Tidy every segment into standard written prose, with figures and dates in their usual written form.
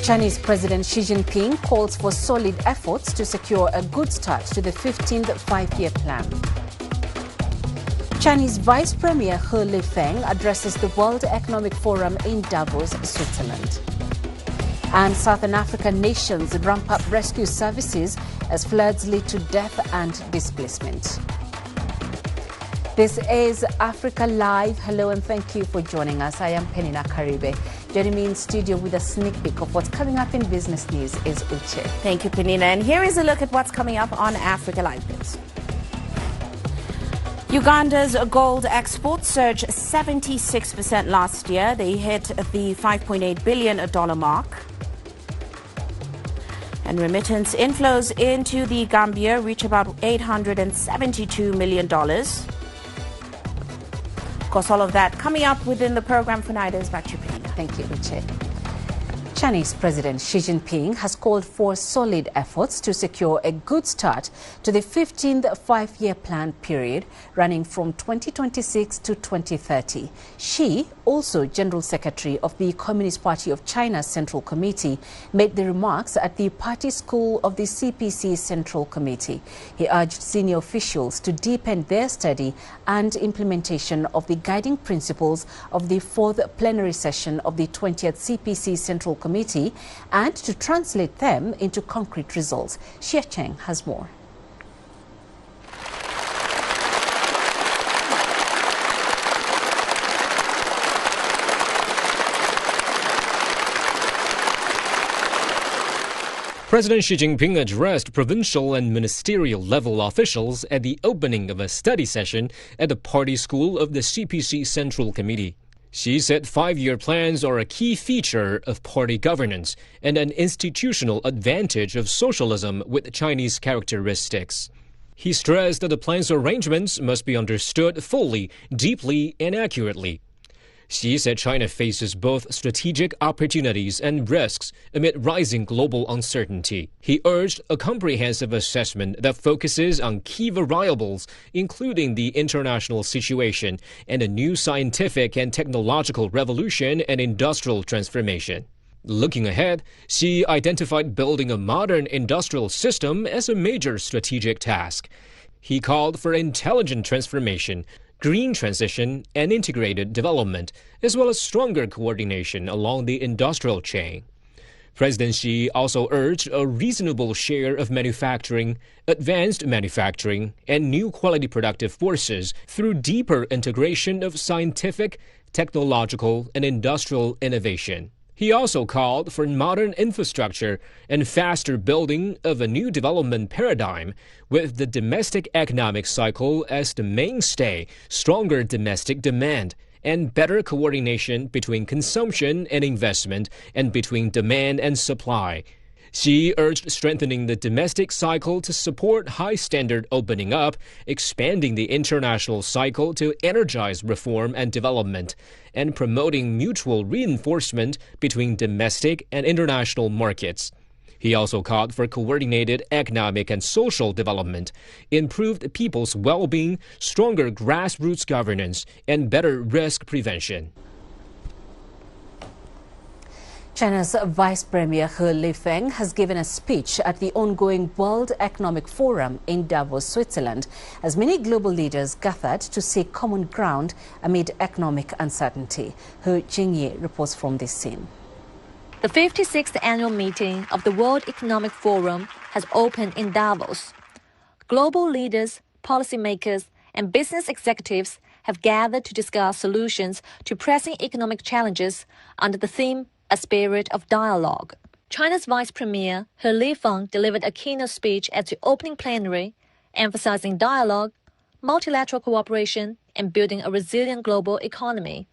Chinese President Xi Jinping calls for solid efforts to secure a good start to the 15th five-year plan. Chinese Vice Premier He Lifeng addresses the World Economic Forum in Davos, Switzerland. And Southern African nations ramp up rescue services as floods lead to death and displacement. This is Africa Live. Hello and thank you for joining us. I am Penina Karibe. Joining me in studio with a sneak peek of what's coming up in business news is Uche. Thank you, Penina. And here is a look at what's coming up on Africa Live News. Uganda's gold exports surged 76% last year. They hit the $5.8 billion mark. And remittance inflows into the Gambia reach about $872 million. Of course, all of that coming up within the program for night is back to you, Penina. Thank you, Uche. Chinese President Xi Jinping has called for solid efforts to secure a good start to the 15th five-year plan period running from 2026 to 2030. Xi, also General Secretary of the Communist Party of China's Central Committee, made the remarks at the party school of the CPC Central Committee. He urged senior officials to deepen their study and implementation of the guiding principles of the fourth plenary session of the 20th CPC Central Committee and to translate them into concrete results. Xie Cheng has more. President Xi Jinping addressed provincial and ministerial level officials at the opening of a study session at the party school of the CPC Central Committee. Xi said five-year plans are a key feature of party governance and an institutional advantage of socialism with Chinese characteristics. He stressed that the plan's arrangements must be understood fully, deeply, and accurately. Xi said China faces both strategic opportunities and risks amid rising global uncertainty. He urged a comprehensive assessment that focuses on key variables, including the international situation and a new scientific and technological revolution and industrial transformation. Looking ahead, Xi identified building a modern industrial system as a major strategic task. He called for intelligent transformation, green transition, and integrated development, as well as stronger coordination along the industrial chain. President Xi also urged a reasonable share of manufacturing, advanced manufacturing, and new quality productive forces through deeper integration of scientific, technological, and industrial innovation. He also called for modern infrastructure and faster building of a new development paradigm with the domestic economic cycle as the mainstay, stronger domestic demand, and better coordination between consumption and investment and between demand and supply. Xi urged strengthening the domestic cycle to support high-standard opening up, expanding the international cycle to energize reform and development, and promoting mutual reinforcement between domestic and international markets. He also called for coordinated economic and social development, improved people's well-being, stronger grassroots governance, and better risk prevention. China's Vice Premier He Lifeng has given a speech at the ongoing World Economic Forum in Davos, Switzerland, as many global leaders gathered to seek common ground amid economic uncertainty. He Jingyi reports from this scene. The 56th annual meeting of the World Economic Forum has opened in Davos. Global leaders, policymakers, and business executives have gathered to discuss solutions to pressing economic challenges under the theme A Spirit of Dialogue. China's Vice Premier He Lifeng delivered a keynote speech at the opening plenary, emphasizing dialogue, multilateral cooperation, and building a resilient global economy.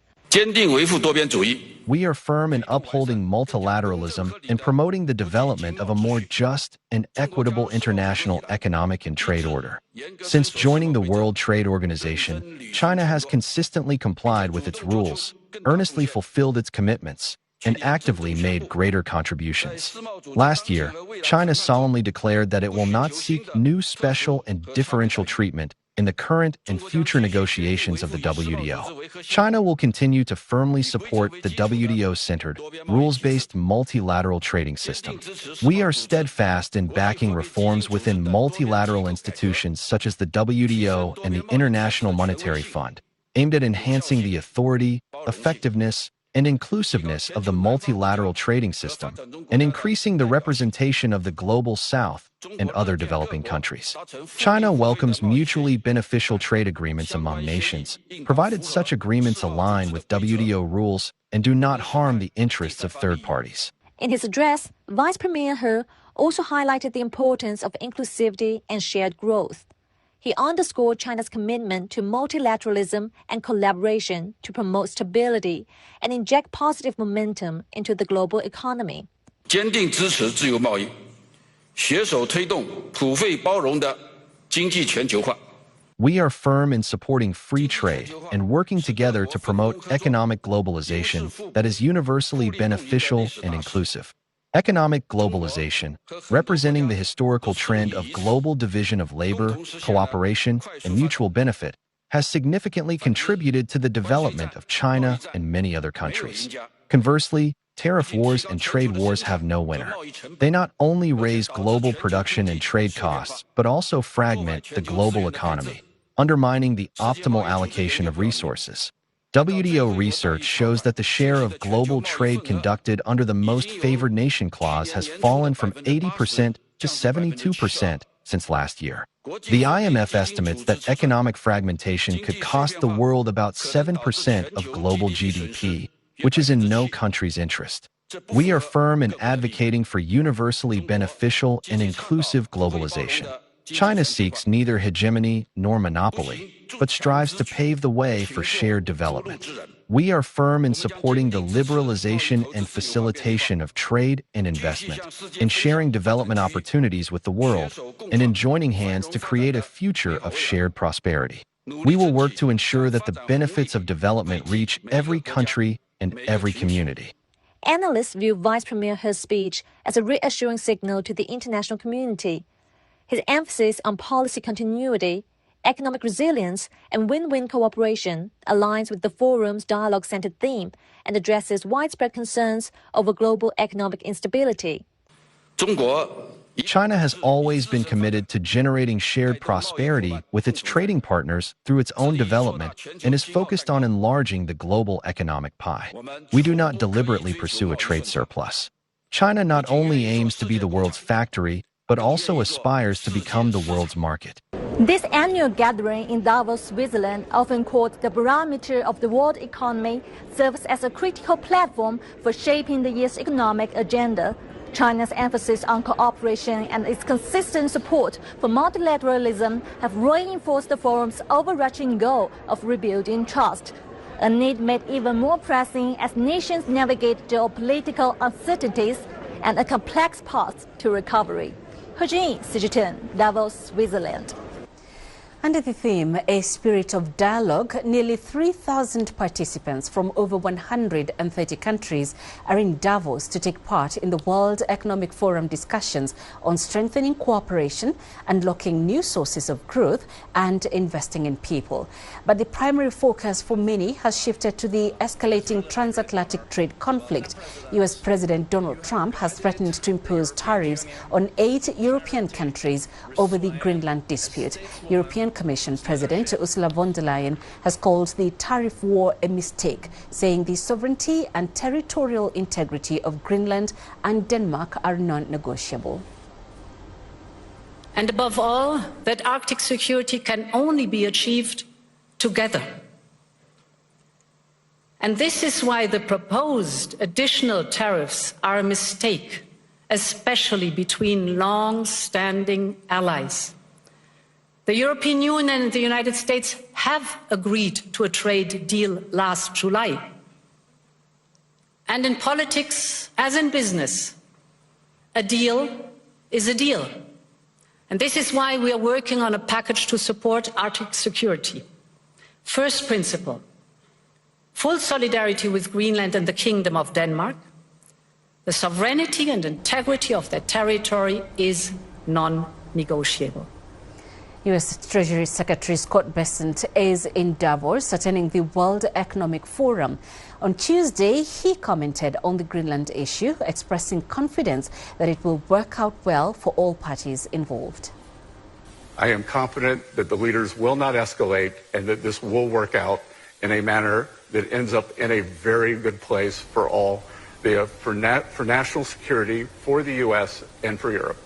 We are firm in upholding multilateralism and promoting the development of a more just and equitable international economic and trade order. Since joining the World Trade Organization, China has consistently complied with its rules, earnestly fulfilled its commitments, and actively made greater contributions. Last year, China solemnly declared that it will not seek new special and differential treatment in the current and future negotiations of the WTO. China will continue to firmly support the WTO-centered, rules-based multilateral trading system. We are steadfast in backing reforms within multilateral institutions such as the WTO and the International Monetary Fund, aimed at enhancing the authority, effectiveness, and inclusiveness of the multilateral trading system, and increasing the representation of the Global South and other developing countries. China welcomes mutually beneficial trade agreements among nations, provided such agreements align with WTO rules and do not harm the interests of third parties. In his address, Vice Premier He also highlighted the importance of inclusivity and shared growth. He underscored China's commitment to multilateralism and collaboration to promote stability and inject positive momentum into the global economy. 坚定支持自由贸易，携手推动普惠包容的经济全球化。 We are firm in supporting free trade and working together to promote economic globalization that is universally beneficial and inclusive. Economic globalization, representing the historical trend of global division of labor, cooperation, and mutual benefit, has significantly contributed to the development of China and many other countries. Conversely, tariff wars and trade wars have no winner. They not only raise global production and trade costs, but also fragment the global economy, undermining the optimal allocation of resources. WTO research shows that the share of global trade conducted under the Most Favored Nation clause has fallen from 80% to 72% since last year. The IMF estimates that economic fragmentation could cost the world about 7% of global GDP, which is in no country's interest. We are firm in advocating for universally beneficial and inclusive globalization. China seeks neither hegemony nor monopoly, but strives to pave the way for shared development. We are firm in supporting the liberalization and facilitation of trade and investment, in sharing development opportunities with the world, and in joining hands to create a future of shared prosperity. We will work to ensure that the benefits of development reach every country and every community. Analysts view Vice Premier He's speech as a reassuring signal to the international community. His emphasis on policy continuity, economic resilience, and win-win cooperation aligns with the forum's dialogue-centered theme and addresses widespread concerns over global economic instability. China has always been committed to generating shared prosperity with its trading partners through its own development and is focused on enlarging the global economic pie. We do not deliberately pursue a trade surplus. China not only aims to be the world's factory, but also aspires to become the world's market. This annual gathering in Davos, Switzerland, often called the barometer of the world economy, serves as a critical platform for shaping the year's economic agenda. China's emphasis on cooperation and its consistent support for multilateralism have reinforced the forum's overarching goal of rebuilding trust, a need made even more pressing as nations navigate geopolitical uncertainties and a complex path to recovery. He Jin, CGTN, Davos, Switzerland. Under the theme, A Spirit of Dialogue, nearly 3,000 participants from over 130 countries are in Davos to take part in the World Economic Forum discussions on strengthening cooperation, unlocking new sources of growth, and investing in people. But the primary focus for many has shifted to the escalating transatlantic trade conflict. U.S. President Donald Trump has threatened to impose tariffs on 8 European countries over the Greenland dispute. European Commission President Ursula von der Leyen has called the tariff war a mistake, saying the sovereignty and territorial integrity of Greenland and Denmark are non-negotiable. And above all, that Arctic security can only be achieved together. And this is why the proposed additional tariffs are a mistake, especially between long-standing allies. The European Union and the United States have agreed to a trade deal last July. And in politics, as in business, a deal is a deal. And this is why we are working on a package to support Arctic security. First principle, full solidarity with Greenland and the Kingdom of Denmark. The sovereignty and integrity of their territory is non-negotiable. U.S. Treasury Secretary Scott Bessent is in Davos attending the World Economic Forum. On Tuesday, he commented on the Greenland issue, expressing confidence that it will work out well for all parties involved. I am confident that the leaders will not escalate and that this will work out in a manner that ends up in a very good place for all, for national security, for the U.S. and for Europe.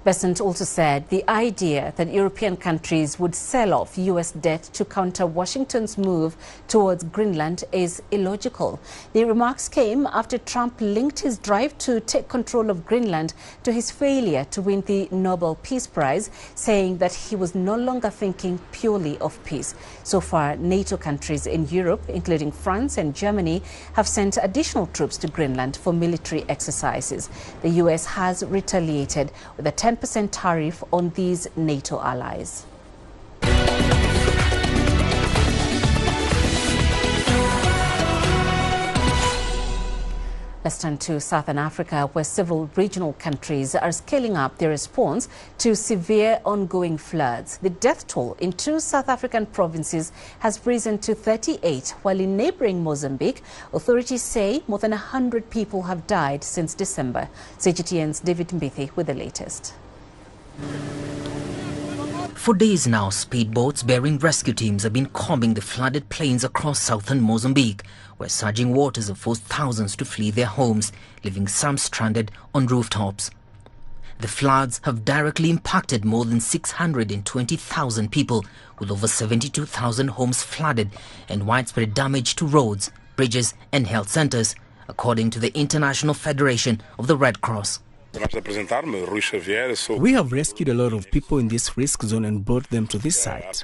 Bessent also said the idea that European countries would sell off U.S. debt to counter Washington's move towards Greenland is illogical. The remarks came after Trump linked his drive to take control of Greenland to his failure to win the Nobel Peace Prize, saying that he was no longer thinking purely of peace. So far, NATO countries in Europe, including France and Germany, have sent additional troops to Greenland for military exercises. The U.S. has retaliated with a 10% tariff on these NATO allies. Let's turn to Southern Africa, where several regional countries are scaling up their response to severe ongoing floods. The death toll in 2 South African provinces has risen to 38, while in neighboring Mozambique, authorities say more than 100 people have died since December. CGTN's David Mbithi with the latest. For days now, speedboats bearing rescue teams have been combing the flooded plains across southern Mozambique, where surging waters have forced thousands to flee their homes, leaving some stranded on rooftops. The floods have directly impacted more than 620,000 people, with over 72,000 homes flooded and widespread damage to roads, bridges and health centers, according to the International Federation of the Red Cross. We have rescued a lot of people in this risk zone and brought them to this site.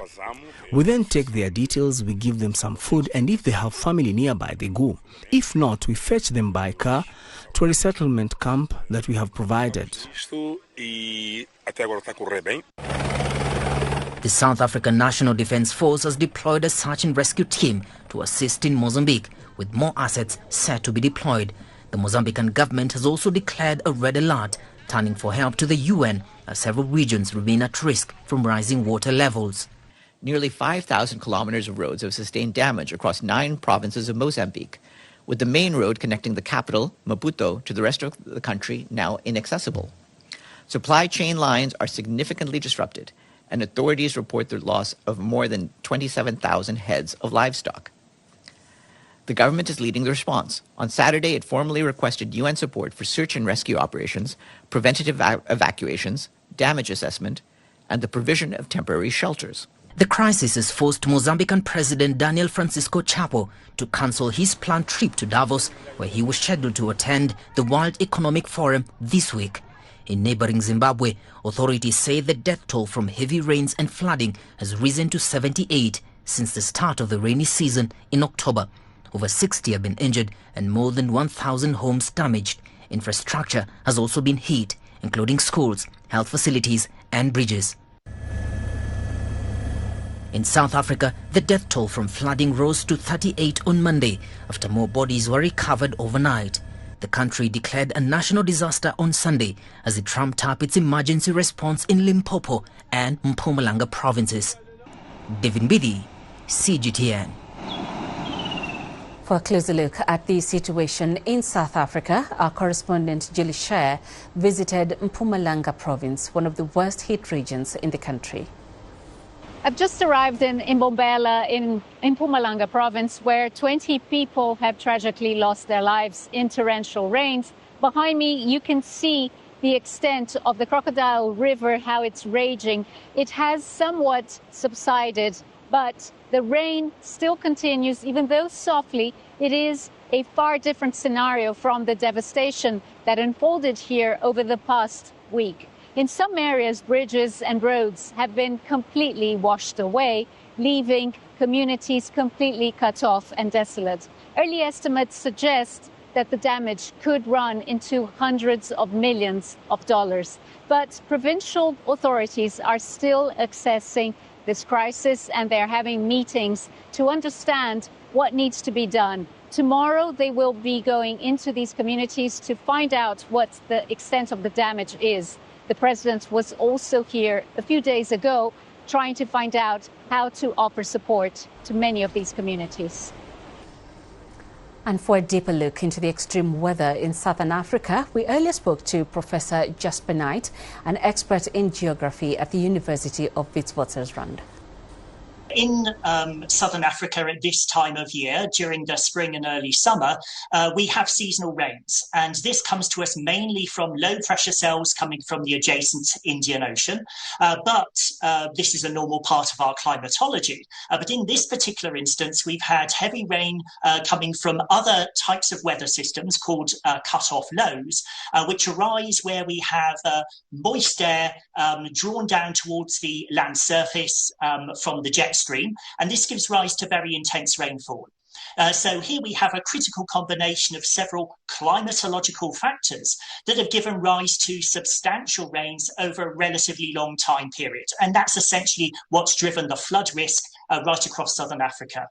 We then take their details, we give them some food, and if they have family nearby, they go. If not, we fetch them by car to a resettlement camp that we have provided. The South African National Defence Force has deployed a search and rescue team to assist in Mozambique, with more assets set to be deployed. The Mozambican government has also declared a red alert, turning for help to the UN as several regions remain at risk from rising water levels. Nearly 5,000 kilometers of roads have sustained damage across 9 provinces of Mozambique, with the main road connecting the capital, Maputo, to the rest of the country now inaccessible. Supply chain lines are significantly disrupted, and authorities report the loss of more than 27,000 heads of livestock. The government is leading the response. On Saturday, it formally requested UN support for search and rescue operations, preventative evacuations, damage assessment, and the provision of temporary shelters. The crisis has forced Mozambican President Daniel Francisco Chapo to cancel his planned trip to Davos, where he was scheduled to attend the World Economic Forum this week. In neighboring Zimbabwe, authorities say the death toll from heavy rains and flooding has risen to 78 since the start of the rainy season in October. Over 60 have been injured and more than 1,000 homes damaged. Infrastructure has also been hit, including schools, health facilities and bridges. In South Africa, the death toll from flooding rose to 38 on Monday after more bodies were recovered overnight. The country declared a national disaster on Sunday as it ramped up its emergency response in Limpopo and Mpumalanga provinces. David Mbithi, CGTN. For a closer look at the situation in South Africa, our correspondent Julie Sher visited Mpumalanga province, one of the worst hit regions in the country. I've just arrived in Mbombela in Mpumalanga province, where 20 people have tragically lost their lives in torrential rains. Behind me, you can see the extent of the Crocodile River, how it's raging. It has somewhat subsided, but the rain still continues, even though softly. It is a far different scenario from the devastation that unfolded here over the past week. In some areas, bridges and roads have been completely washed away, leaving communities completely cut off and desolate. Early estimates suggest that the damage could run into hundreds of millions of dollars. But provincial authorities are still assessing this crisis, and they're having meetings to understand what needs to be done. Tomorrow, they will be going into these communities to find out what the extent of the damage is. The president was also here a few days ago trying to find out how to offer support to many of these communities. And for a deeper look into the extreme weather in southern Africa, we earlier spoke to Professor Jasper Knight, an expert in geography at the University of Witwatersrand. In southern Africa at this time of year, during the spring and early summer, we have seasonal rains. And this comes to us mainly from low pressure cells coming from the adjacent Indian Ocean. But this is a normal part of our climatology. But in this particular instance, we've had heavy rain coming from other types of weather systems called cut-off lows, which arise where we have moist air drawn down towards the land surface from the jet stream, and this gives rise to very intense rainfall. So here we have a critical combination of several climatological factors that have given rise to substantial rains over a relatively long time period. And that's essentially what's driven the flood risk right across southern Africa.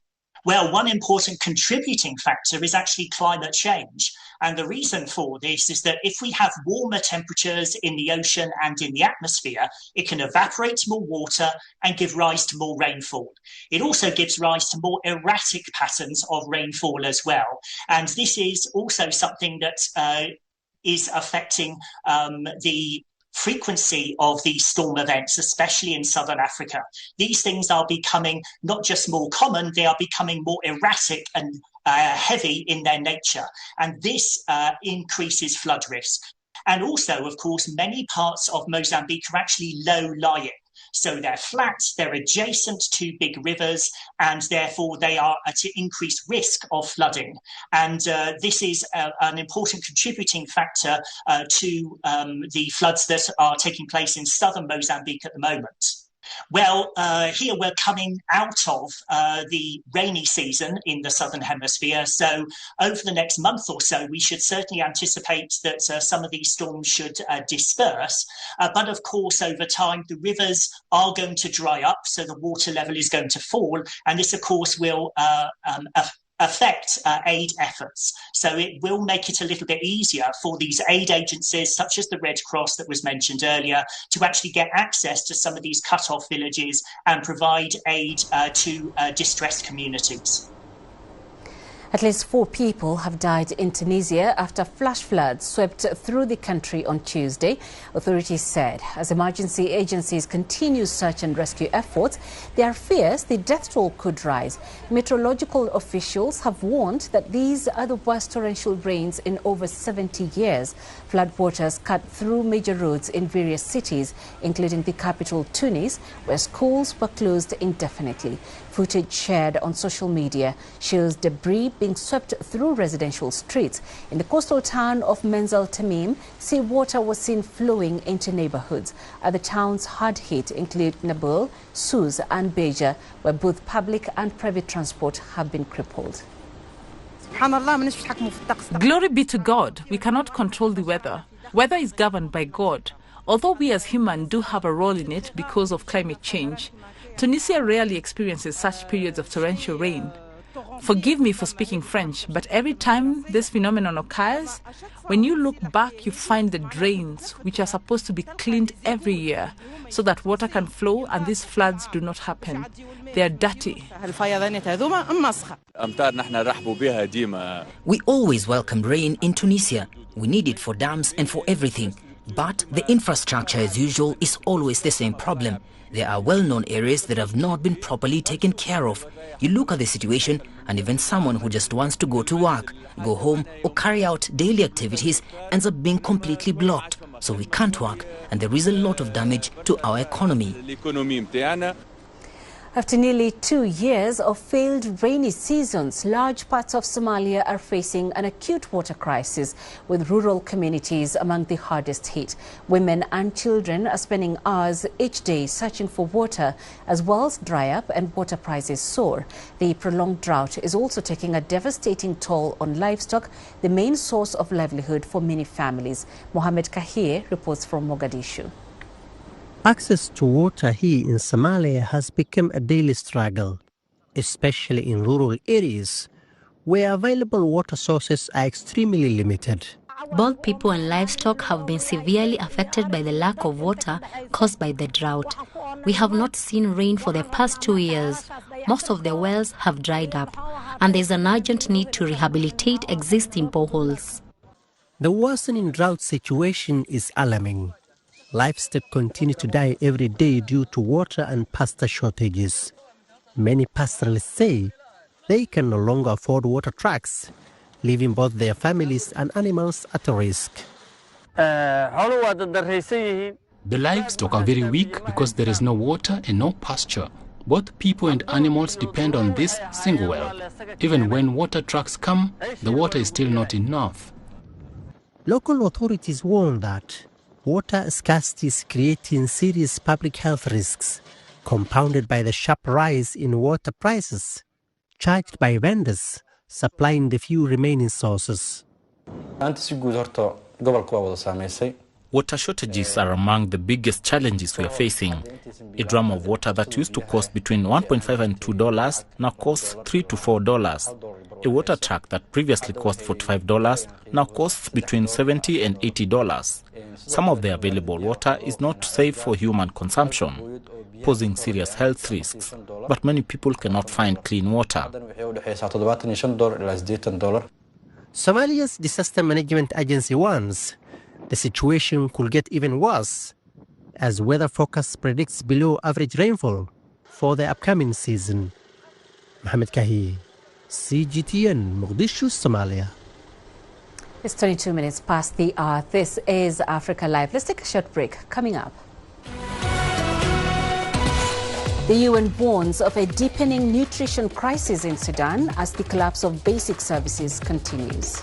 Well, one important contributing factor is actually climate change. And the reason for this is that if we have warmer temperatures in the ocean and in the atmosphere, it can evaporate more water and give rise to more rainfall. It also gives rise to more erratic patterns of rainfall as well. And this is also something that is affecting the frequency of these storm events, especially in southern Africa. These things are becoming not just more common, they are becoming more erratic and heavy in their nature. And this increases flood risk. And also, of course, many parts of Mozambique are actually low-lying. So they're flat, they're adjacent to big rivers, and therefore they are at increased risk of flooding. And this is an important contributing factor to the floods that are taking place in southern Mozambique at the moment. Well, here we're coming out of the rainy season in the southern hemisphere. So over the next month or so, we should certainly anticipate that some of these storms should disperse. But of course, over time, the rivers are going to dry up. So the water level is going to fall. And this, of course, will affect aid efforts. So it will make it a little bit easier for these aid agencies, such as the Red Cross that was mentioned earlier, to actually get access to some of these cut-off villages and provide aid to distressed communities. At least 4 people have died in Tunisia after flash floods swept through the country on Tuesday, authorities said. As emergency agencies continue search and rescue efforts, there are fears the death toll could rise. Meteorological officials have warned that these are the worst torrential rains in over 70 years. Floodwaters cut through major roads in various cities, including the capital Tunis, where schools were closed indefinitely. Footage shared on social media shows debris being swept through residential streets. In the coastal town of Menzel Tamim, seawater was seen flowing into neighborhoods. Other towns hard hit include Nabil, Sousse and Beja, where both public and private transport have been crippled. Glory be to God, we cannot control the weather. Weather is governed by God, although we as humans do have a role in it because of climate change. Tunisia rarely experiences such periods of torrential rain. Forgive me for speaking French, but every time this phenomenon occurs, when you look back, you find the drains, which are supposed to be cleaned every year so that water can flow and these floods do not happen. They are dirty. We always welcome rain in Tunisia. We need it for dams and for everything. But the infrastructure, as usual, is always the same problem. There are well-known areas that have not been properly taken care of. You look at the situation, and even someone who just wants to go to work, go home, or carry out daily activities ends up being completely blocked. So we can't work, and there is a lot of damage to our economy. After nearly 2 years of failed rainy seasons, large parts of Somalia are facing an acute water crisis, with rural communities among the hardest hit. Women and children are spending hours each day searching for water as wells dry up and water prices soar. The prolonged drought is also taking a devastating toll on livestock, the main source of livelihood for many families. Mohammed Kahir reports from Mogadishu. Access to water here in Somalia has become a daily struggle, especially in rural areas where available water sources are extremely limited. Both people and livestock have been severely affected by the lack of water caused by the drought. We have not seen rain for the past 2 years. Most of the wells have dried up, and there is an urgent need to rehabilitate existing boreholes. The worsening drought situation is alarming. Livestock continue to die every day due to water and pasture shortages. Many pastoralists say they can no longer afford water trucks, leaving both their families and animals at risk. The livestock are very weak because there is no water and no pasture. Both people and animals depend on this single well. Even when water trucks come, the water is still not enough. Local authorities warn that water scarcity is creating serious public health risks, compounded by the sharp rise in water prices charged by vendors supplying the few remaining sources. Water shortages are among the biggest challenges we are facing. A drum of water that used to cost between $1.5 and $2 now costs $3 to $4. A water truck that previously cost $45 now costs between $70 and $80. Some of the available water is not safe for human consumption, posing serious health risks, but many people cannot find clean water. Somalia's Disaster Management Agency warns the situation could get even worse as weather forecast predicts below average rainfall for the upcoming season. Mohamed Kahi, CGTN, Mogadishu, Somalia. It's 22 minutes past the hour. This is Africa Live. Let's take a short break. Coming up, the UN warns of a deepening nutrition crisis in Sudan as the collapse of basic services continues.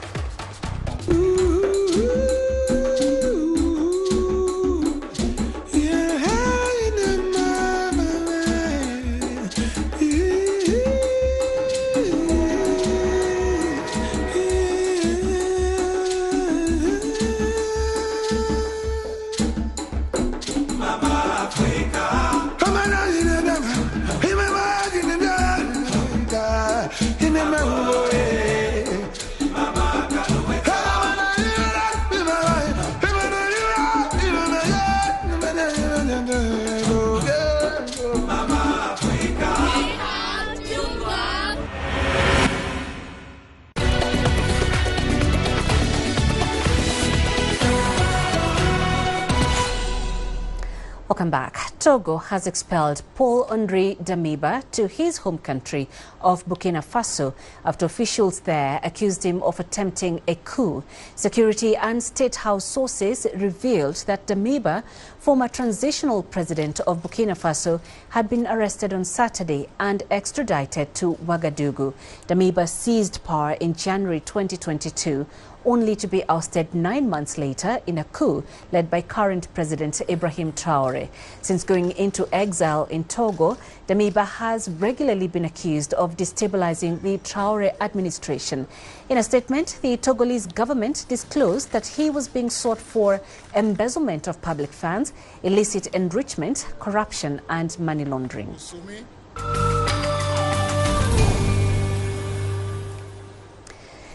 Welcome back. Togo has expelled Paul-Henri Damiba to his home country of Burkina Faso after officials there accused him of attempting a coup. Security and State House sources revealed that Damiba, former transitional president of Burkina Faso, had been arrested on Saturday and extradited to Ouagadougou. Damiba seized power in January 2022. Only to be ousted 9 months later in a coup led by current President Ibrahim Traoré. Since going into exile in Togo, Damiba has regularly been accused of destabilizing the Traoré administration. In a statement, the Togolese government disclosed that he was being sought for embezzlement of public funds, illicit enrichment, corruption and money laundering.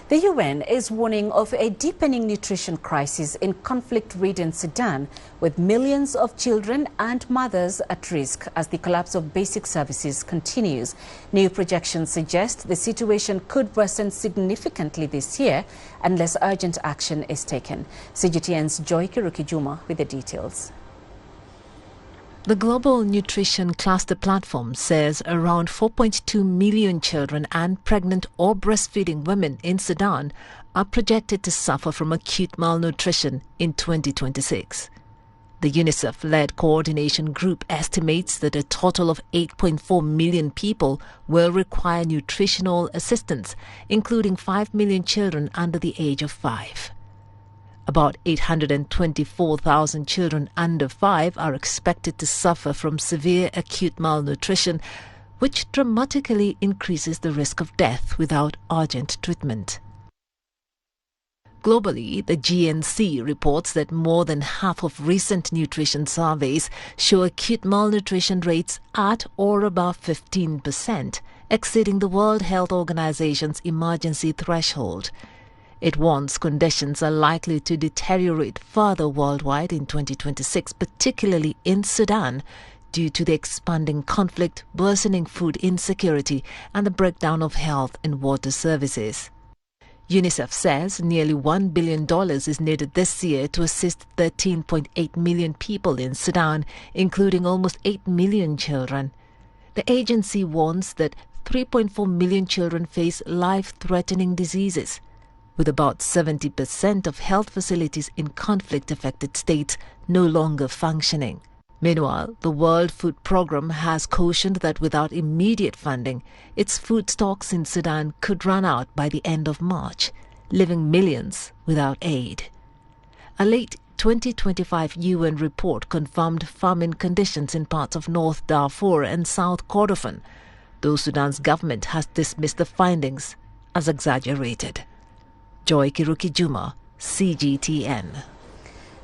The UN is warning of a deepening nutrition crisis in conflict-ridden Sudan, with millions of children and mothers at risk as the collapse of basic services continues. New projections suggest the situation could worsen significantly this year unless urgent action is taken. CGTN's Joy Kirukijuma with the details. The Global Nutrition Cluster Platform says around 4.2 million children and pregnant or breastfeeding women in Sudan are projected to suffer from acute malnutrition in 2026. The UNICEF-led coordination group estimates that a total of 8.4 million people will require nutritional assistance, including 5 million children under the age of 5. About 824,000 children under 5 are expected to suffer from severe acute malnutrition, which dramatically increases the risk of death without urgent treatment. Globally, the GNC reports that more than half of recent nutrition surveys show acute malnutrition rates at or above 15%, exceeding the World Health Organization's emergency threshold. It warns conditions are likely to deteriorate further worldwide in 2026, particularly in Sudan, due to the expanding conflict, worsening food insecurity, and the breakdown of health and water services. UNICEF says nearly $1 billion is needed this year to assist 13.8 million people in Sudan, including almost 8 million children. The agency warns that 3.4 million children face life-threatening diseases, with about 70% of health facilities in conflict-affected states no longer functioning. Meanwhile, the World Food Programme has cautioned that without immediate funding, its food stocks in Sudan could run out by the end of March, leaving millions without aid. A late 2025 UN report confirmed famine conditions in parts of North Darfur and South Kordofan, though Sudan's government has dismissed the findings as exaggerated. Joy Kiruki Juma, CGTN.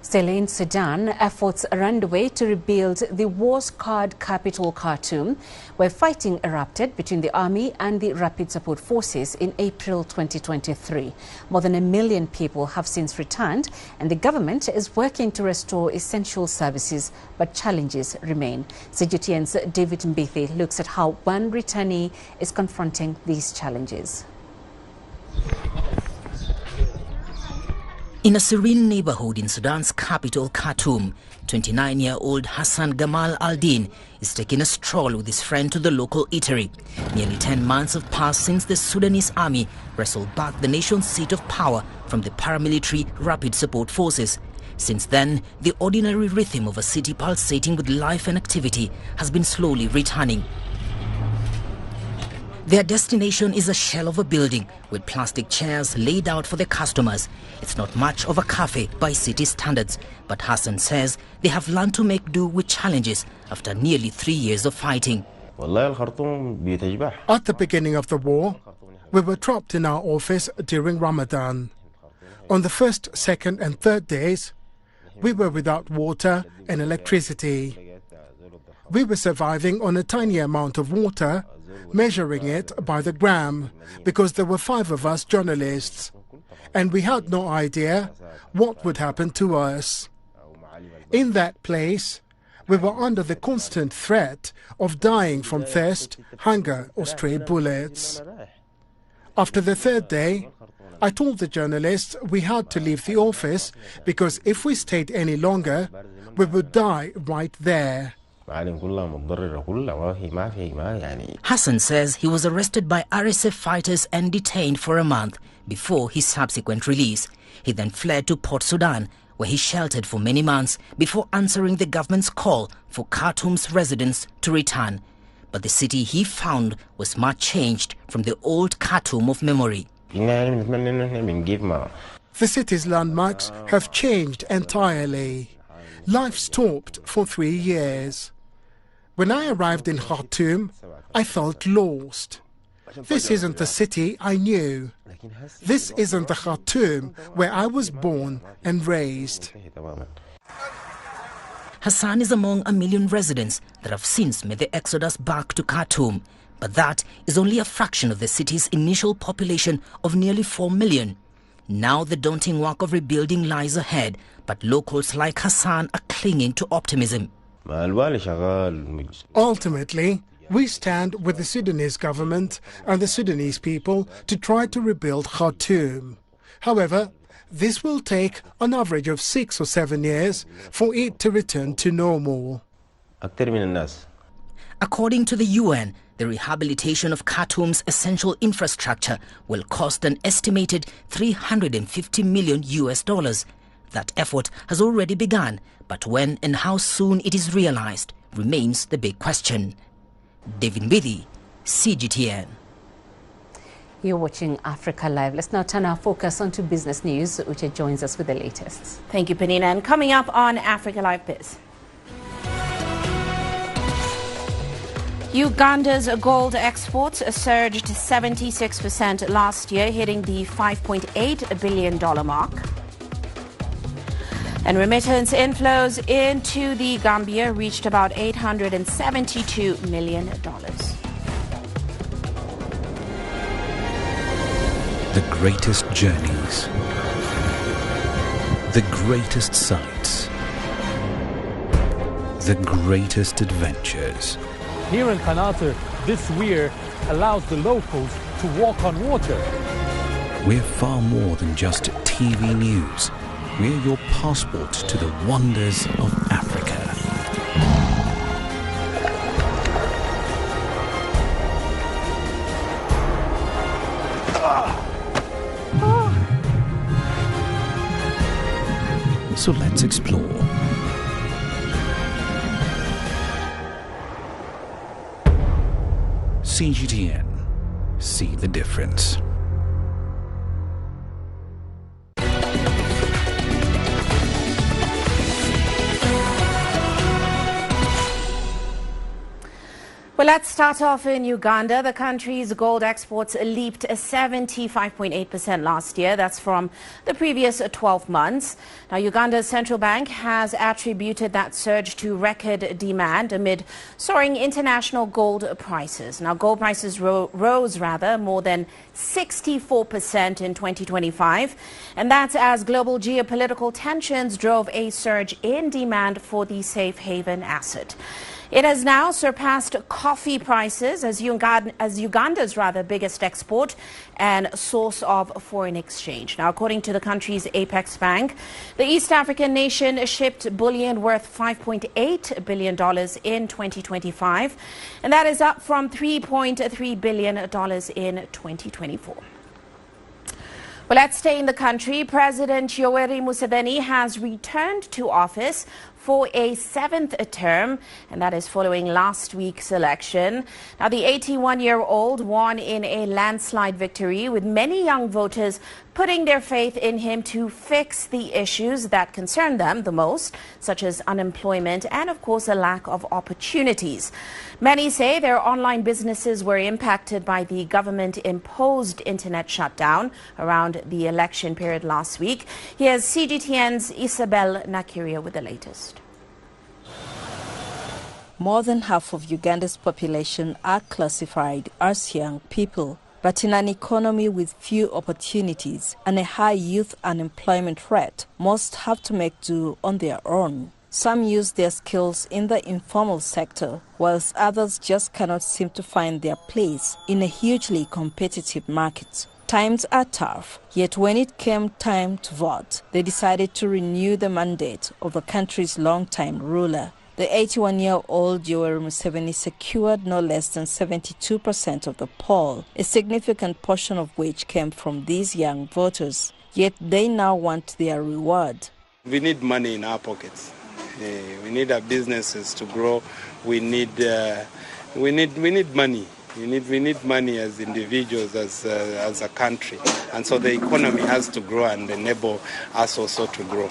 Still in Sudan, efforts are underway to rebuild the war-scarred capital Khartoum, where fighting erupted between the army and the Rapid Support Forces in April 2023. More than 1 million people have since returned, and the government is working to restore essential services, but challenges remain. CGTN's David Mbithi looks at how one returnee is confronting these challenges. In a serene neighborhood in Sudan's capital, Khartoum, 29-year-old Hassan Gamal Al-Din is taking a stroll with his friend to the local eatery. Nearly 10 months have passed since the Sudanese army wrestled back the nation's seat of power from the paramilitary Rapid Support Forces. Since then, the ordinary rhythm of a city pulsating with life and activity has been slowly returning. Their destination is a shell of a building with plastic chairs laid out for their customers. It's not much of a cafe by city standards, but Hassan says they have learned to make do with challenges after nearly 3 years of fighting. At the beginning of the war, we were trapped in our office during Ramadan. On the first, second and third days, we were without water and electricity. We were surviving on a tiny amount of water, measuring it by the gram, because there were 5 of us journalists, and we had no idea what would happen to us. In that place, we were under the constant threat of dying from thirst, hunger or stray bullets. After the third day, I told the journalists we had to leave the office because if we stayed any longer, we would die right there. Hassan says he was arrested by RSF fighters and detained for a month before his subsequent release. He then fled to Port Sudan, where he sheltered for many months before answering the government's call for Khartoum's residents to return. But the city he found was much changed from the old Khartoum of memory. The city's landmarks have changed entirely. Life stopped for 3 years. When I arrived in Khartoum, I felt lost. This isn't the city I knew. This isn't the Khartoum where I was born and raised. Hassan is among 1 million residents that have since made the exodus back to Khartoum. But that is only a fraction of the city's initial population of nearly 4 million. Now the daunting work of rebuilding lies ahead, but locals like Hassan are clinging to optimism. Ultimately, we stand with the Sudanese government and the Sudanese people to try to rebuild Khartoum. However, this will take an average of 6 or 7 years for it to return to normal. According to the UN, the rehabilitation of Khartoum's essential infrastructure will cost an estimated $350 million. That effort has already begun, but when and how soon it is realized remains the big question. David Mbithi, CGTN. You're watching Africa Live. Let's now turn our focus onto business news. Uche joins us with the latest. Thank you, Penina. And coming up on Africa Live Biz. Uganda's gold exports surged 76% last year, hitting the $5.8 billion mark. And remittance inflows into the Gambia reached about $872 million. The greatest journeys, the greatest sights, the greatest adventures. Here in Kanata, this weir allows the locals to walk on water. We're far more than just TV news. We're your passport to the wonders of Africa. So let's explore. CGTN. See the difference. Well, let's start off in Uganda. The country's gold exports leaped 75.8% last year. That's from the previous 12 months. Now, Uganda's central bank has attributed that surge to record demand amid soaring international gold prices. Now, gold prices rose more than 64% in 2025. And that's as global geopolitical tensions drove a surge in demand for the safe haven asset. It has now surpassed coffee prices as Uganda's biggest export and source of foreign exchange. Now, according to the country's apex bank, the East African nation shipped bullion worth $5.8 billion in 2025, and that is up from $3.3 billion in 2024. Well, let's stay in the country. President Yoweri Museveni has returned to office for a 7th term, and that is following last week's election. Now, the 81-year-old won in a landslide victory, with many young voters putting their faith in him to fix the issues that concern them the most, such as unemployment and, of course, a lack of opportunities. Many say their online businesses were impacted by the government-imposed internet shutdown around the election period last week. Here's CGTN's Isabel Nakiria with the latest. More than half of Uganda's population are classified as young people. But in an economy with few opportunities and a high youth unemployment rate, most have to make do on their own. Some use their skills in the informal sector, whilst others just cannot seem to find their place in a hugely competitive market. Times are tough, yet when it came time to vote, they decided to renew the mandate of the country's longtime ruler. The 81-year-old Yoweri Museveni secured no less than 72% of the poll, a significant portion of which came from these young voters. Yet they now want their reward. We need money in our pockets. We need our businesses to grow. We need money. We need money as individuals, as a country. And so the economy has to grow and enable us also to grow.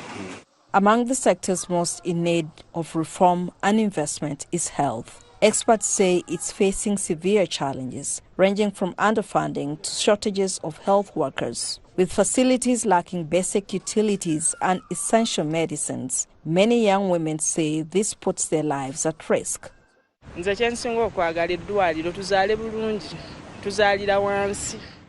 Among the sectors most in need of reform and investment is health. Experts say it's facing severe challenges, ranging from underfunding to shortages of health workers. With facilities lacking basic utilities and essential medicines, many young women say this puts their lives at risk.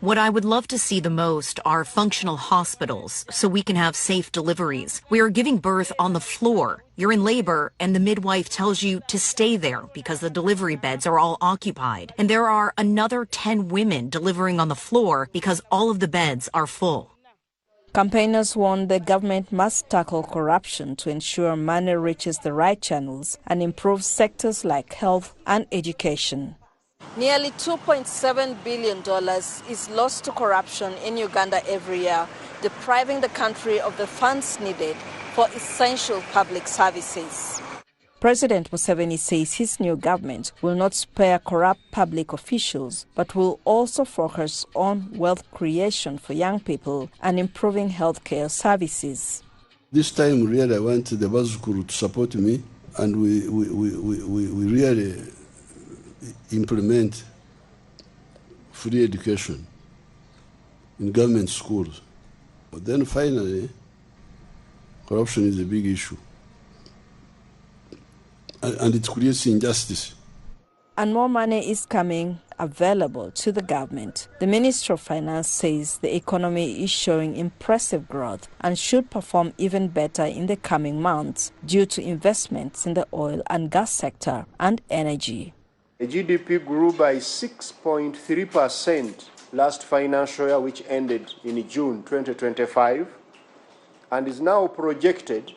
What I would love to see the most are functional hospitals so we can have safe deliveries. We are giving birth on the floor. You're in labor and the midwife tells you to stay there because the delivery beds are all occupied. And there are another 10 women delivering on the floor because all of the beds are full. Campaigners warn the government must tackle corruption to ensure money reaches the right channels and improve sectors like health and education. Nearly $2.7 billion is lost to corruption in Uganda every year, depriving the country of the funds needed for essential public services. President Museveni says his new government will not spare corrupt public officials, but will also focus on wealth creation for young people and improving healthcare services. This time, really, I want the Bazukuru to support me, and we really implement free education in government schools. But then finally, corruption is a big issue. And it creates injustice. and more money is coming available to the government. The Ministry of Finance says the economy is showing impressive growth and should perform even better in the coming months due to investments in the oil and gas sector and energy. The GDP grew by 6.3% last financial year, which ended in June 2025, and is now projected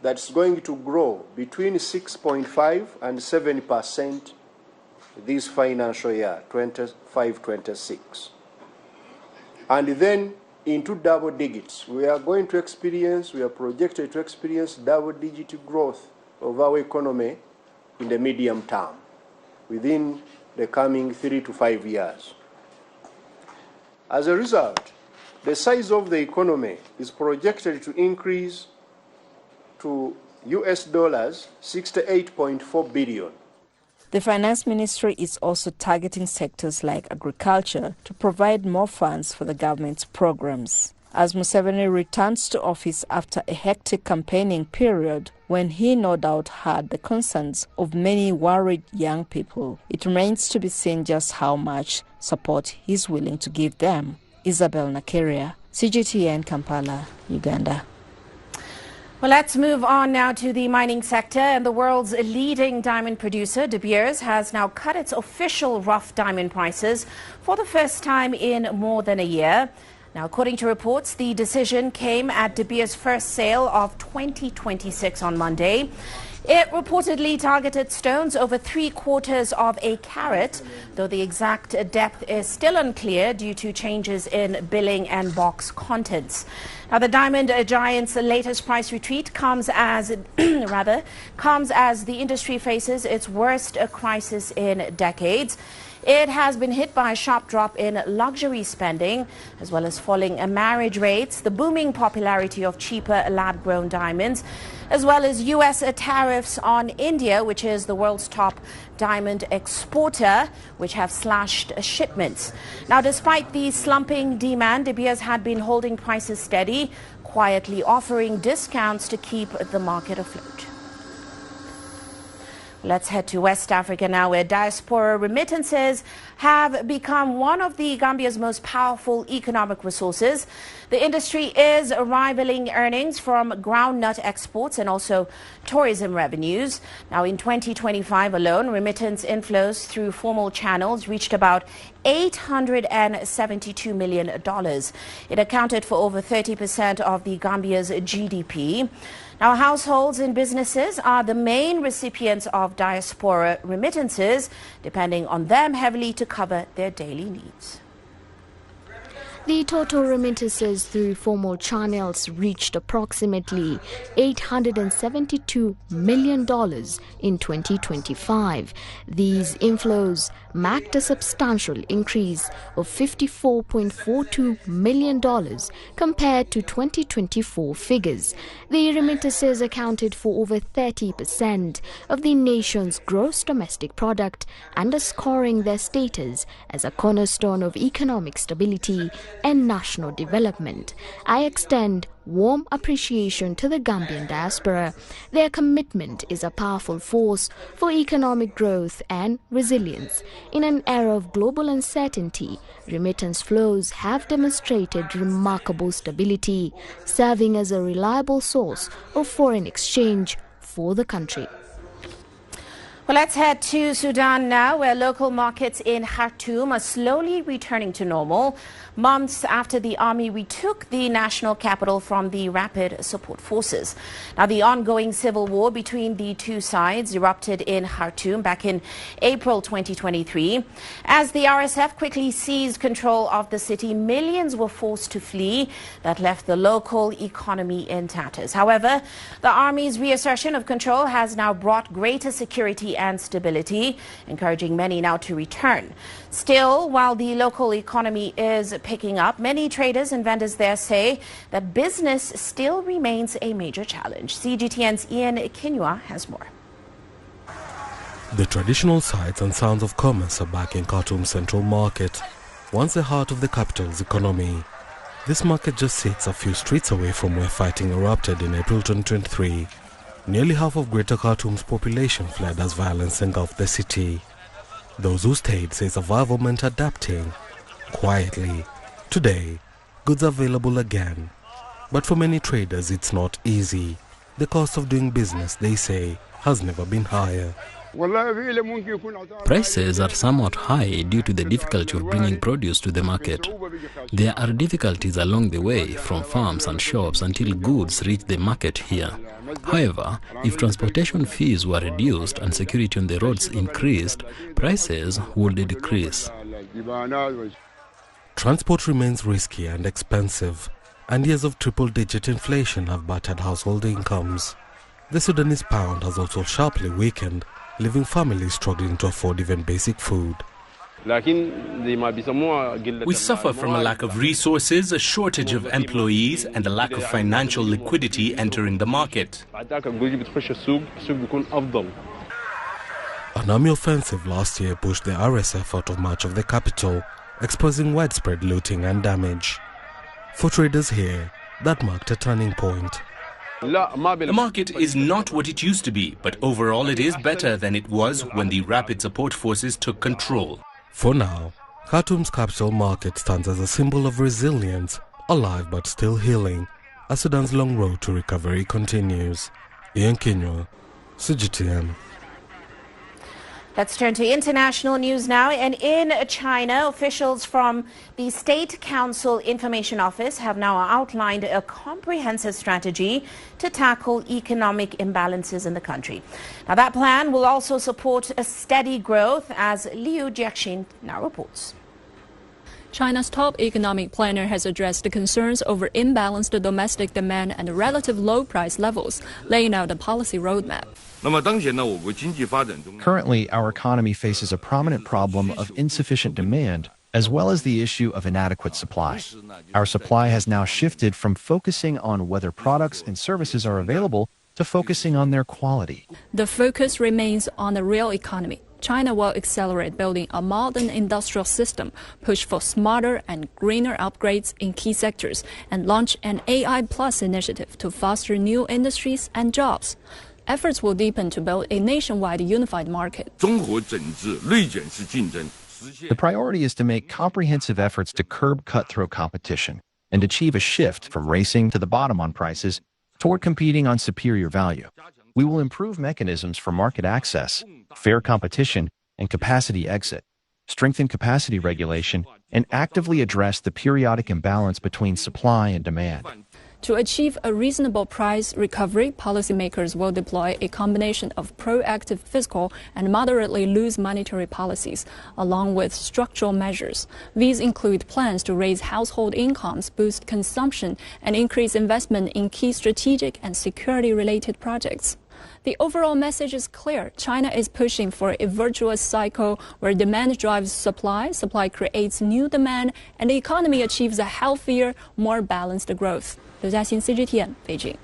that it's going to grow between 6.5 and 7% this financial year, 25-26. And then into double digits. We are projected to experience double-digit growth of our economy in the medium term, within the coming 3 to 5 years. As a result, the size of the economy is projected to increase to US dollars 68.4 billion. The Finance Ministry is also targeting sectors like agriculture to provide more funds for the government's programs. As Museveni returns to office after a hectic campaigning period when he no doubt had the concerns of many worried young people, it remains to be seen just how much support he's willing to give them. Isabel Nakeria, CGTN, Kampala, Uganda. Well, let's move on now to the mining sector. And the world's leading diamond producer, De Beers, has now cut its official rough diamond prices for the first time in more than a year. Now, according to reports, the decision came at De Beers' first sale of 2026 on Monday. It reportedly targeted stones over 3/4 of a carat, though the exact depth is still unclear due to changes in billing and box contents. Now, the diamond giant's latest price retreat comes as the industry faces its worst crisis in decades. It has been hit by a sharp drop in luxury spending, as well as falling marriage rates, the booming popularity of cheaper lab-grown diamonds, as well as U.S. tariffs on India, which is the world's top diamond exporter, which have slashed shipments. Now, despite the slumping demand, De Beers had been holding prices steady, quietly offering discounts to keep the market afloat. Let's head to West Africa now, where diaspora remittances have become one of the Gambia's most powerful economic resources. The industry is rivaling earnings from groundnut exports and also tourism revenues. Now, in 2025 alone, remittance inflows through formal channels reached about $872 million. It accounted for over 30% of the Gambia's GDP. Now, households and businesses are the main recipients of diaspora remittances, depending on them heavily to cover their daily needs. The total remittances through formal channels reached approximately $872 million in 2025. These inflows marked a substantial increase of $54.42 million compared to 2024 figures. The remittances accounted for over 30% of the nation's gross domestic product, underscoring their status as a cornerstone of economic stability and national development. I extend warm appreciation to the Gambian diaspora. Their commitment is a powerful force for economic growth and resilience. In an era of global uncertainty, remittance flows have demonstrated remarkable stability, serving as a reliable source of foreign exchange for the country. Well, let's head to Sudan now, where local markets in Khartoum are slowly returning to normal, months after the army retook the national capital from the Rapid Support Forces. Now, the ongoing civil war between the two sides erupted in Khartoum back in April 2023. As the RSF quickly seized control of the city, millions were forced to flee. That left the local economy in tatters. However, the army's reassertion of control has now brought greater security and stability, encouraging many now to return. Still, while the local economy is picking up, many traders and vendors there say that business still remains a major challenge. CGTN's Ian Kinua has more. The traditional sights and sounds of commerce are back in Khartoum Central Market, once the heart of the capital's economy. This market just sits a few streets away from where fighting erupted in April 2023. Nearly half of Greater Khartoum's population fled as violence engulfed the city. Those who stayed say survival meant adapting quietly. Today, goods are available again. But for many traders, it's not easy. The cost of doing business, they say, has never been higher. Prices are somewhat high due to the difficulty of bringing produce to the market. There are difficulties along the way from farms and shops until goods reach the market here. However, if transportation fees were reduced and security on the roads increased, prices would decrease. Transport remains risky and expensive, and years of triple-digit inflation have battered household incomes. The Sudanese pound has also sharply weakened, leaving families struggling to afford even basic food. We suffer from a lack of resources, a shortage of employees, and a lack of financial liquidity entering the market. An army offensive last year pushed the RSF out of much of the capital, exposing widespread looting and damage. For traders here, that marked a turning point. The market is not what it used to be, but overall it is better than it was when the rapid support forces took control. For now, Khartoum's capital market stands as a symbol of resilience, alive but still healing, as Sudan's long road to recovery continues. Ian Kinywa, CGTN. Let's turn to international news now. And in China, officials from the State Council Information Office have now outlined a comprehensive strategy to tackle economic imbalances in the country. Now, that plan will also support a steady growth, as Liu Jiaxin now reports. China's top economic planner has addressed the concerns over imbalanced domestic demand and relative low price levels, laying out a policy roadmap. Currently, our economy faces a prominent problem of insufficient demand, as well as the issue of inadequate supply. Our supply has now shifted from focusing on whether products and services are available to focusing on their quality. The focus remains on the real economy. China will accelerate building a modern industrial system, push for smarter and greener upgrades in key sectors, and launch an AI Plus initiative to foster new industries and jobs. Efforts will deepen to build a nationwide unified market. The priority is to make comprehensive efforts to curb cutthroat competition and achieve a shift from racing to the bottom on prices toward competing on superior value. We will improve mechanisms for market access, fair competition, and capacity exit, strengthen capacity regulation, and actively address the periodic imbalance between supply and demand. To achieve a reasonable price recovery, policymakers will deploy a combination of proactive fiscal and moderately loose monetary policies, along with structural measures. These include plans to raise household incomes, boost consumption, and increase investment in key strategic and security-related projects. The overall message is clear. China is pushing for a virtuous cycle where demand drives supply, supply creates new demand, and the economy achieves a healthier, more balanced growth. Liu Jiaxin, CGTN, Beijing.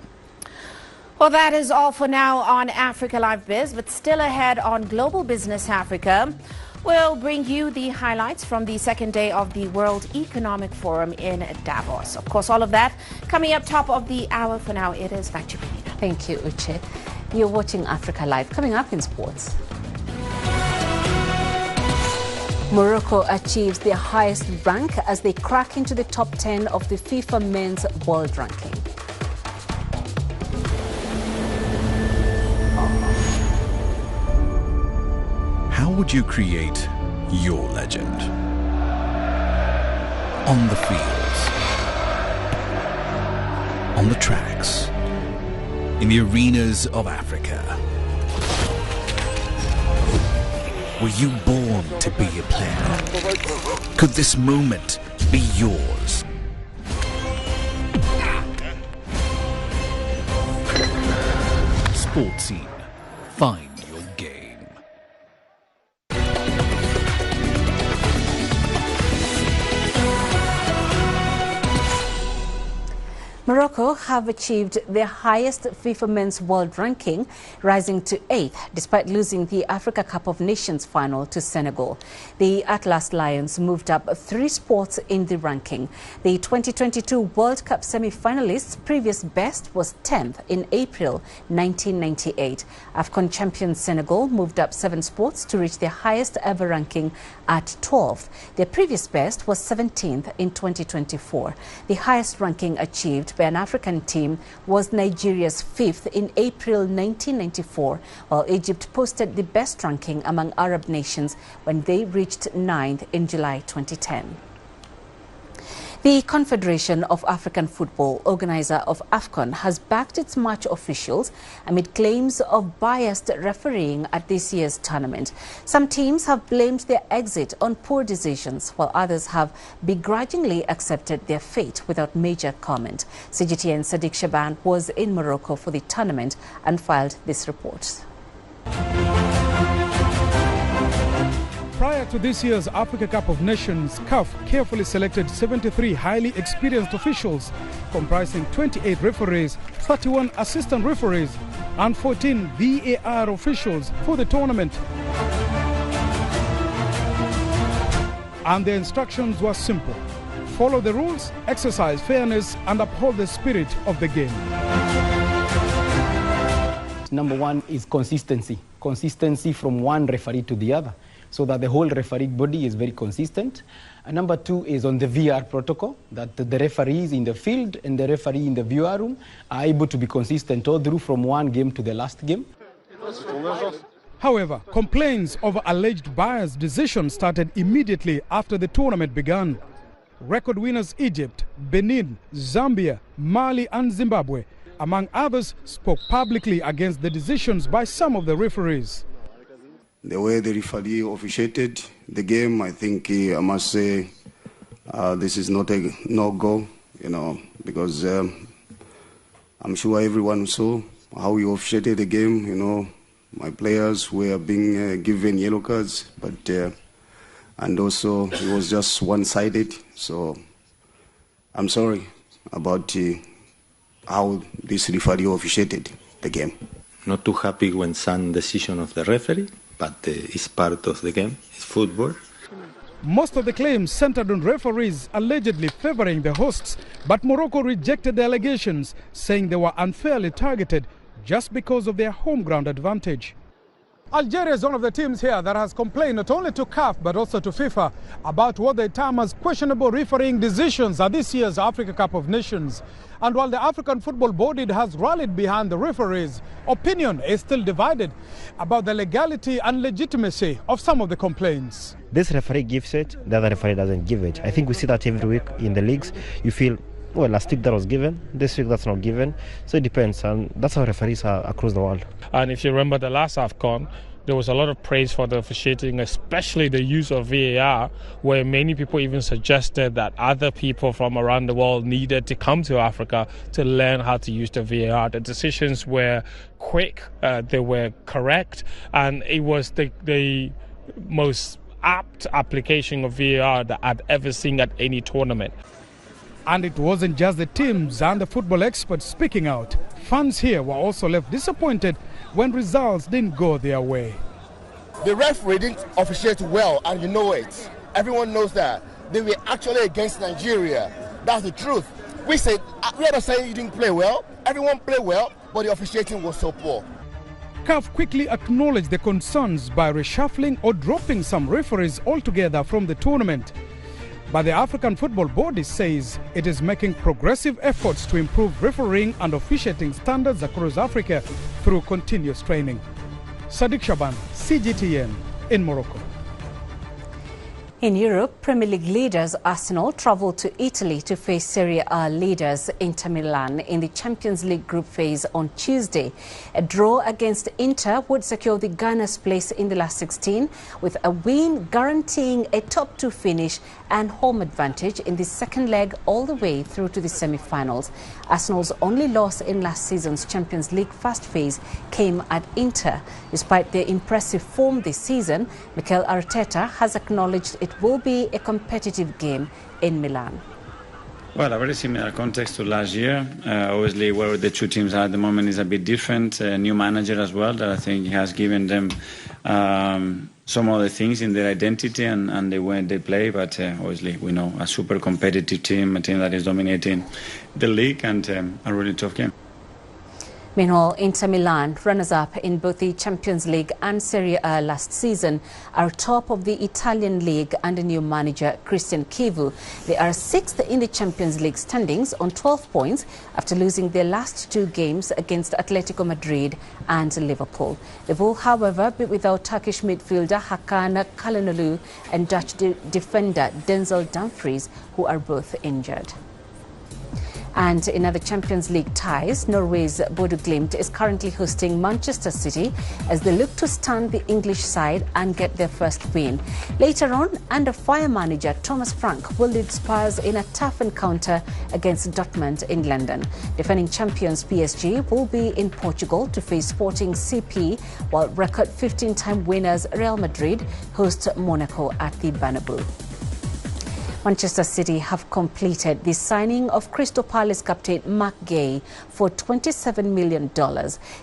Well, that is all for now on Africa Live Biz, but still ahead on Global Business Africa. We'll bring you the highlights from the second day of the World Economic Forum in Davos. Of course, all of that coming up top of the hour. For now, it is back to you. Thank you, Uche. You're watching Africa Live. Coming up in sports. Morocco achieves their highest rank as they crack into the top 10 of the FIFA Men's World Ranking. How would you create your legend? On the fields, on the tracks, in the arenas of Africa. Were you born to be a player? Could this moment be yours? Sports Scene. Find your game. Morocco have achieved their highest FIFA Men's World Ranking, rising to 8th despite losing the Africa Cup of Nations final to Senegal. The Atlas Lions moved up 3 spots in the ranking. The 2022 World Cup semi-finalists' previous best was 10th in April 1998. AFCON champion Senegal moved up 7 spots to reach their highest ever ranking at 12th. Their previous best was 17th in 2024. The highest ranking achieved by an African team was Nigeria's 5th in April 1994, while Egypt posted the best ranking among Arab nations when they reached 9th in July 2010. The Confederation of African Football, organizer of AFCON, has backed its match officials amid claims of biased refereeing at this year's tournament. Some teams have blamed their exit on poor decisions, while others have begrudgingly accepted their fate without major comment. CGTN Sadiq Shaban was in Morocco for the tournament and filed this report. Prior to this year's Africa Cup of Nations, CAF carefully selected 73 highly experienced officials comprising 28 referees, 31 assistant referees and 14 VAR officials for the tournament. And their instructions were simple: follow the rules, exercise fairness and uphold the spirit of the game. Number one is consistency. Consistency from one referee to the other, so that the whole referee body is very consistent. And number two is on the VR protocol, that the referees in the field and the referee in the VR room are able to be consistent all through from one game to the last game. However, complaints over alleged biased decisions started immediately after the tournament began. Record winners Egypt, Benin, Zambia, Mali and Zimbabwe, among others, spoke publicly against the decisions by some of the referees. The way the referee officiated the game, I think I must say this is not a no-go, because I'm sure everyone saw how he officiated the game. My players were being given yellow cards, but and also it was just one-sided. So I'm sorry about how this referee officiated the game. Not too happy when some decision of the referee, but it's part of the game. It's football. Most of the claims centered on referees allegedly favoring the hosts, but Morocco rejected the allegations, saying they were unfairly targeted just because of their home ground advantage. Algeria is one of the teams here that has complained not only to CAF but also to FIFA about what they term as questionable refereeing decisions at this year's Africa Cup of Nations. And while the African Football Board has rallied behind the referees, opinion is still divided about the legality and legitimacy of some of the complaints. This referee gives it, the other referee doesn't give it. I think we see that every week in the leagues. You feel, well, last week that was given, this week that's not given. So it depends, and that's how referees are across the world. And if you remember the last AFCON, there was a lot of praise for the officiating, especially the use of VAR, where many people even suggested that other people from around the world needed to come to Africa to learn how to use the VAR. The decisions were quick, they were correct, and it was the most apt application of VAR that I've ever seen at any tournament. And it wasn't just the teams and the football experts speaking out. Fans here were also left disappointed when results didn't go their way. The referee didn't officiate well, and you know it. Everyone knows that. They were actually against Nigeria. That's the truth. We are not saying you didn't play well. Everyone played well, but the officiating was so poor. CAF quickly acknowledged the concerns by reshuffling or dropping some referees altogether from the tournament. But the African Football Board says it is making progressive efforts to improve refereeing and officiating standards across Africa through continuous training. Sadiq Shaban, CGTN, in Morocco. In Europe, Premier League leaders Arsenal travelled to Italy to face Serie A leaders Inter Milan in the Champions League group phase on Tuesday. A draw against Inter would secure the Gunners' place in the last 16, with a win guaranteeing a top 2 finish and home advantage in the second leg all the way through to the semi-finals. Arsenal's only loss in last season's Champions League first phase came at Inter. Despite their impressive form this season, Mikel Arteta has acknowledged it will be a competitive game in Milan. Well, a very similar context to last year. Obviously, where the two teams are at the moment is a bit different. A new manager as well that I think has given them some other things in their identity and the way they play. But obviously, we know a super competitive team, a team that is dominating the league, and a really tough game. Meanwhile, Inter Milan, runners-up in both the Champions League and Serie A last season, are top of the Italian league under new manager Christian Chivu. They are sixth in the Champions League standings on 12 points after losing their last two games against Atletico Madrid and Liverpool. They will, however, be without Turkish midfielder Hakan Calhanoglu and Dutch defender Denzel Dumfries, who are both injured. And in other Champions League ties, Norway's Bodø Glimt is currently hosting Manchester City as they look to stun the English side and get their first win. Later on, under fire manager Thomas Frank will lead Spurs in a tough encounter against Dortmund in London. Defending champions PSG will be in Portugal to face Sporting CP, while record 15-time winners Real Madrid host Monaco at the Bernabeu. Manchester City have completed the signing of Crystal Palace captain Mark Gay for $27 million.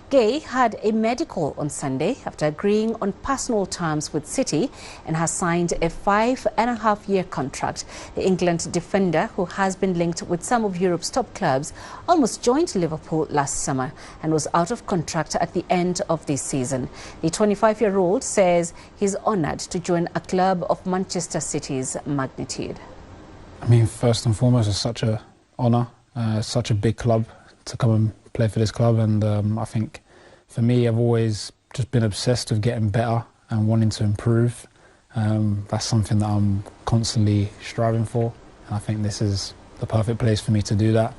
Gay had a medical on Sunday after agreeing on personal terms with City and has signed a 5.5-year contract. The England defender, who has been linked with some of Europe's top clubs, almost joined Liverpool last summer and was out of contract at the end of this season. The 25-year-old says he's honoured to join a club of Manchester City's magnitude. I mean, first and foremost, it's such an honour, such a big club to come and play for this club. And I think for me, I've always just been obsessed with getting better and wanting to improve. That's something that I'm constantly striving for. And I think this is the perfect place for me to do that.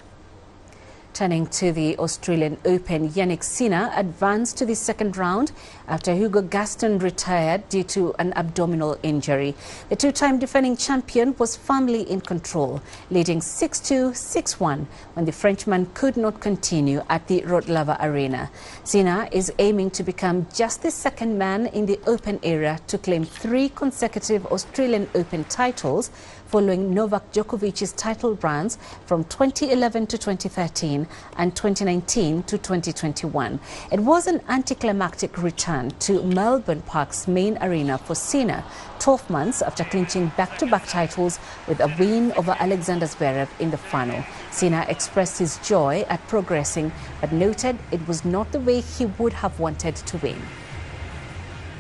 Turning to the Australian Open, Jannik Sinner advanced to the second round after Hugo Gaston retired due to an abdominal injury. The two-time defending champion was firmly in control, leading 6-2, 6-1 when the Frenchman could not continue at the Rotlava Arena. Sinner is aiming to become just the second man in the Open era to claim 3 consecutive Australian Open titles, following Novak Djokovic's title runs from 2011 to 2013 and 2019 to 2021. It was an anticlimactic return to Melbourne Park's main arena for Sinner, 12 months after clinching back-to-back titles with a win over Alexander Zverev in the final. Sinner expressed his joy at progressing, but noted it was not the way he would have wanted to win.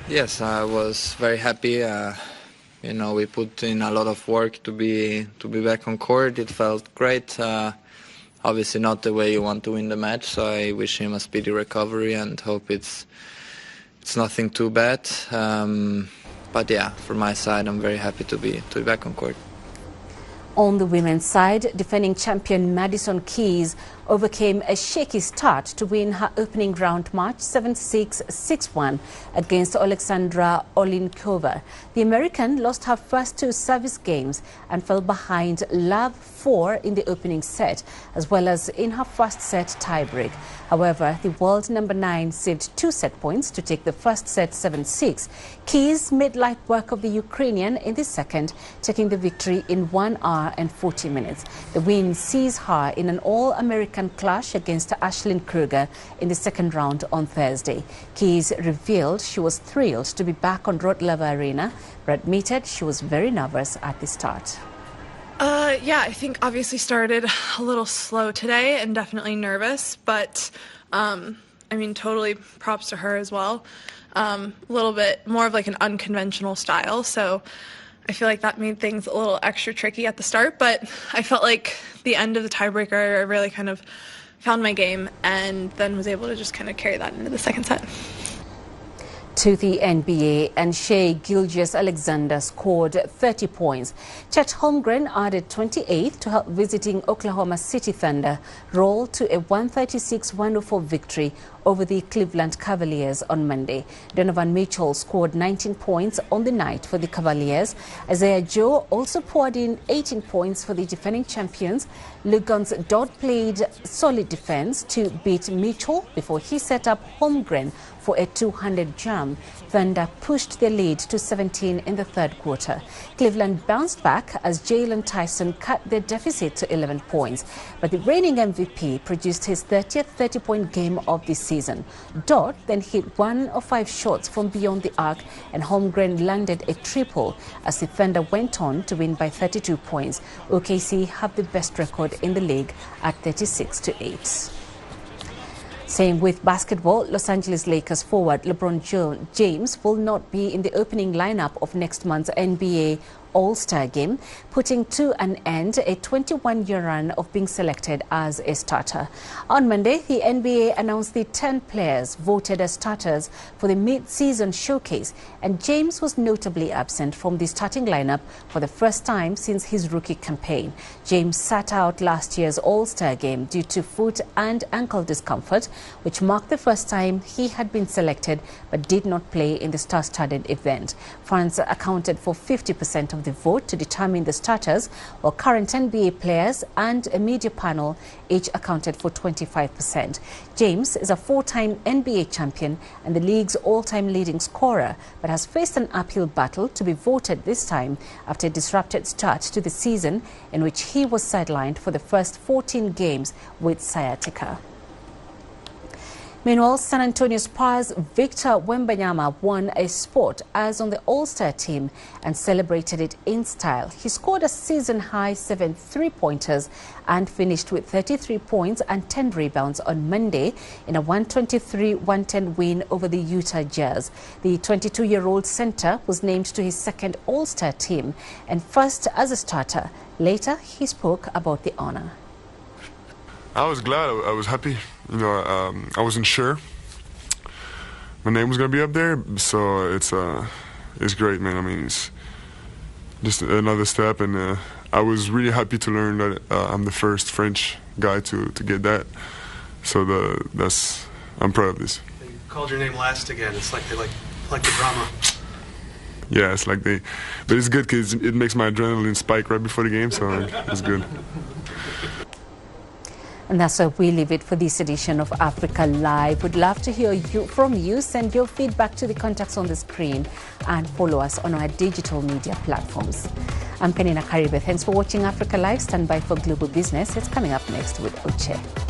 Yes, I was very happy. You know, we put in a lot of work to be back on court. It felt great. Obviously not the way you want to win the match, so I wish him a speedy recovery and hope it's nothing too bad. But yeah, from my side, I'm very happy to be back on court. On the women's side, defending champion Madison Keys overcame a shaky start to win her opening round match 7-6, 6-1 against Alexandra Olinkova. The American lost her first 2 service games and fell behind Love 4 in the opening set, as well as in her first set tiebreak. However, the world number 9 saved 2 set points to take the first set 7-6. Keys made light work of the Ukrainian in the second, taking the victory in 1 hour and 40 minutes. The win sees her in an all-American clash against Ashlyn Kruger in the second round on Thursday. Keys revealed she was thrilled to be back on Rotlava Arena, but admitted she was very nervous at the start. Yeah, I think obviously started a little slow today and definitely nervous, but I mean, totally props to her as well. A little bit more of like an unconventional style, so I feel like that made things a little extra tricky at the start, but I felt like the end of the tiebreaker, I really kind of found my game and then was able to just kind of carry that into the second set. To the NBA, and Shai Gilgeous-Alexander scored 30 points. Chet Holmgren added 28 to help visiting Oklahoma City Thunder roll to a 136-104 victory over the Cleveland Cavaliers on Monday. Donovan Mitchell scored 19 points on the night for the Cavaliers. Isaiah Joe also poured in 18 points for the defending champions. Luguentz Dort played solid defense to beat Mitchell before he set up Holmgren for a 200 jam, Thunder pushed their lead to 17 in the third quarter. Cleveland bounced back as Jalen Tyson cut their deficit to 11 points. But the reigning MVP produced his 30th 30-point game of the season. Dort then hit 1 of 5 shots from beyond the arc, and Holmgren landed a triple as the Thunder went on to win by 32 points. OKC have the best record in the league at 36-8. Same with basketball. Los Angeles Lakers forward LeBron James will not be in the opening lineup of next month's NBA All-Star game, putting to an end a 21-year run of being selected as a starter. On Monday, the NBA announced the 10 players voted as starters for the mid-season showcase, and James was notably absent from the starting lineup for the first time since his rookie campaign. James sat out last year's All-Star game due to foot and ankle discomfort, which marked the first time he had been selected but did not play in the star-studded event. Fans accounted for 50% of the vote to determine the starters, while current NBA players and a media panel each accounted for 25%. James is a 4-time NBA champion and the league's all-time leading scorer, but has faced an uphill battle to be voted this time after a disrupted start to the season in which he was sidelined for the first 14 games with sciatica. Meanwhile, San Antonio Spurs' Victor Wembanyama won a spot as on the All-Star team and celebrated it in style. He scored a season-high 7 three-pointers and finished with 33 points and 10 rebounds on Monday in a 123-110 win over the Utah Jazz. The 22-year-old center was named to his second All-Star team and first as a starter. Later, he spoke about the honor. I was glad. I was happy. You know, I wasn't sure my name was gonna be up there, so it's great, man. I mean, it's just another step, and I was really happy to learn that I'm the first French guy to get that. So I'm proud of this. They called your name last again. It's like they like the drama. Yeah, it's like but it's good because it makes my adrenaline spike right before the game, so it's good. And that's where we leave it for this edition of Africa Live. We'd love to hear from you. Send your feedback to the contacts on the screen and follow us on our digital media platforms. I'm Penina Karibe. Thanks for watching Africa Live. Stand by for Global Business. It's coming up next with Uche.